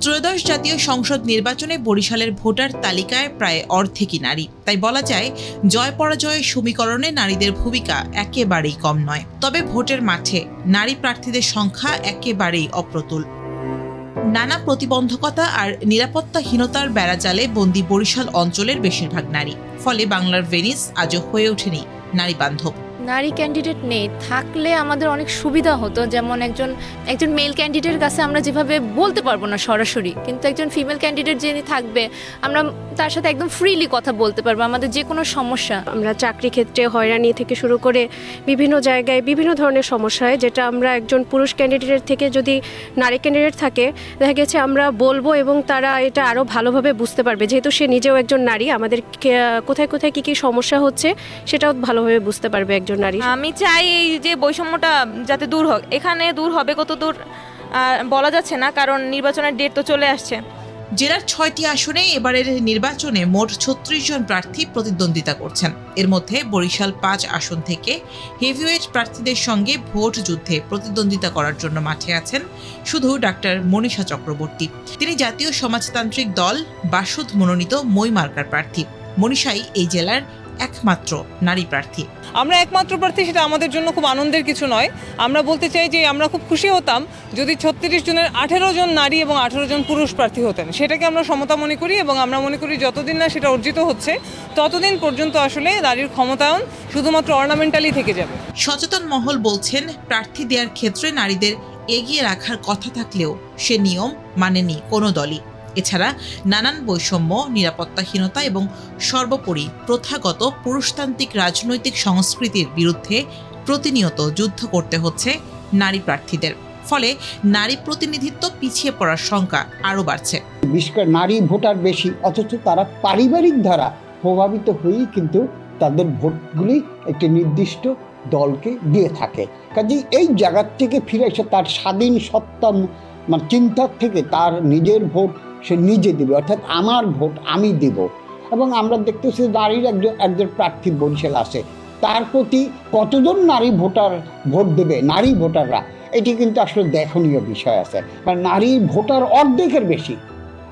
ত্রয়োদশ জাতীয় সংসদ নির্বাচনে বরিশালের ভোটার তালিকায় প্রায় অর্ধেকই নারী। তাই বলা যায় জয় পরাজয়ের সমীকরণে নারীদের ভূমিকা একেবারেই কম নয়। তবে ভোটের মাঠে নারী প্রার্থীদের সংখ্যা একেবারেই অপ্রতুল। নানা প্রতিবন্ধকতা আর নিরাপত্তাহীনতার বেড়াজালে বন্দী বরিশাল অঞ্চলের বেশিরভাগ নারী। ফলে বাংলার ভেনিস আজও হয়ে ওঠেনি নারী বান্ধব। নারী ক্যান্ডিডেট নেই, থাকলে আমাদের অনেক সুবিধা হতো। যেমন একজন মেল ক্যান্ডিডেটের কাছে আমরা যেভাবে বলতে পারবো না সরাসরি, কিন্তু একজন ফিমেল ক্যান্ডিডেট যিনি থাকবে আমরা তার সাথে একদম ফ্রিলি কথা বলতে পারবো আমাদের যে কোনো সমস্যা। আমরা চাকরি ক্ষেত্রে হয়রানি থেকে শুরু করে বিভিন্ন জায়গায় বিভিন্ন ধরনের সমস্যা হয়, যেটা আমরা একজন পুরুষ ক্যান্ডিডেটের থেকে যদি নারী ক্যান্ডিডেট থাকে দেখা গেছে আমরা বলবো এবং তারা এটা আরও ভালোভাবে বুঝতে পারবে, যেহেতু সে নিজেও একজন নারী। আমাদের কোথায় কোথায় কী কী সমস্যা হচ্ছে সেটাও ভালোভাবে বুঝতে পারবে একজন নারী। আমি চাই এই যে বৈষম্যটা যাতে দূর হোক। এখানে দূর হবে কত দূর বলা যাচ্ছে না, কারণ নির্বাচনের ডেট তো চলে আসছে। জেলার 6টি আসনে এবারের নির্বাচনে মোট 36 জন প্রার্থী প্রতিদ্বন্দ্বিতা করছেন। এর মধ্যে বরিশাল 5 আসন থেকে হেভিওয়েট প্রার্থীদের সঙ্গে ভোট যুদ্ধে প্রতিদ্বন্দ্বিতা করার জন্য মাঠে আছেন শুধু ডাক্তার মনীষা চক্রবর্তী। তিনি জাতীয় সমাজতান্ত্রিক দল বাসদ মনোনীত মই মার্কার প্রার্থী। মনীষাই এই জেলার একমাত্র নারী প্রার্থী। আমরা একমাত্র প্রার্থী, সেটা আমাদের জন্য খুব আনন্দের কিছু নয়। আমরা বলতে চাই যে আমরা খুব খুশি হতাম যদি 36 জনের 18 জন নারী এবং 18 জন পুরুষ প্রার্থী হতেন। সেটাকে আমরা সমতা মনে করি এবং আমরা মনে করি যতদিন না সেটা অর্জিত হচ্ছে ততদিন পর্যন্ত আসলে নারীর ক্ষমতায়ন শুধুমাত্র অর্নামেন্টালি থেকে যাবে। সচেতন মহল বলছেন প্রার্থী দেওয়ার ক্ষেত্রে নারীদের এগিয়ে রাখার কথা থাকলেও সে নিয়ম মানেনি কোনো দলই। এছাড়া নানান বৈষম্য, নিরাপত্তাহীনতা এবং সর্বোপরি প্রথাগত পুরুষতান্ত্রিক রাজনৈতিক সংস্কৃতির বিরুদ্ধে প্রতিনিয়ত যুদ্ধ করতে হচ্ছে নারী প্রার্থীদের। ফলে নারী প্রতিনিধিত্ব পিছিয়ে পড়ার সংখ্যা আরও বাড়ছে। বিশেষ করে নারী ভোটার বেশি, অথচ তারা পারিবারিক দ্বারা প্রভাবিত হয়েই কিন্তু তাদের ভোটগুলি একটি নির্দিষ্ট দলকে দিয়ে থাকে। কাজেই এই জায়গা থেকে ফিরে এসে তার স্বাধীন সত্তা চিন্তার থেকে তার নিজের ভোট সে নিজে দেবে, অর্থাৎ আমার ভোট আমি দেব। এবং আমরা দেখতেছি নারীর একজন প্রার্থী বরিশাল আছে, তার প্রতি কতজন নারী ভোটার ভোট দেবে, নারী ভোটাররা, এটি কিন্তু আসলে দেখনীয় বিষয় আছে। কারণ নারী ভোটার অর্ধেকের বেশি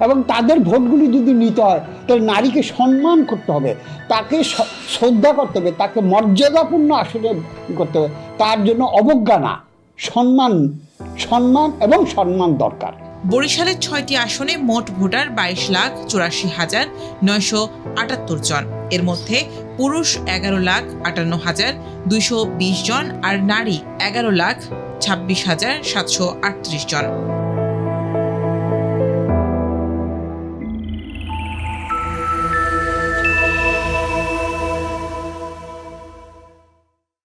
এবং তাদের ভোটগুলি যদি নিতে হয় তাহলে নারীকে সম্মান করতে হবে, তাকে শ্রদ্ধা করতে হবে, তাকে মর্যাদাপূর্ণ আসলে করতে হবে। তার জন্য অবজ্ঞা না, সম্মান এবং সম্মান দরকার। বরিশালের 6টি আসনে মোট ভোটার 22,84,978 জন। এর মধ্যে পুরুষ 11,58,220 জন আর নারী 11,26,738 জন।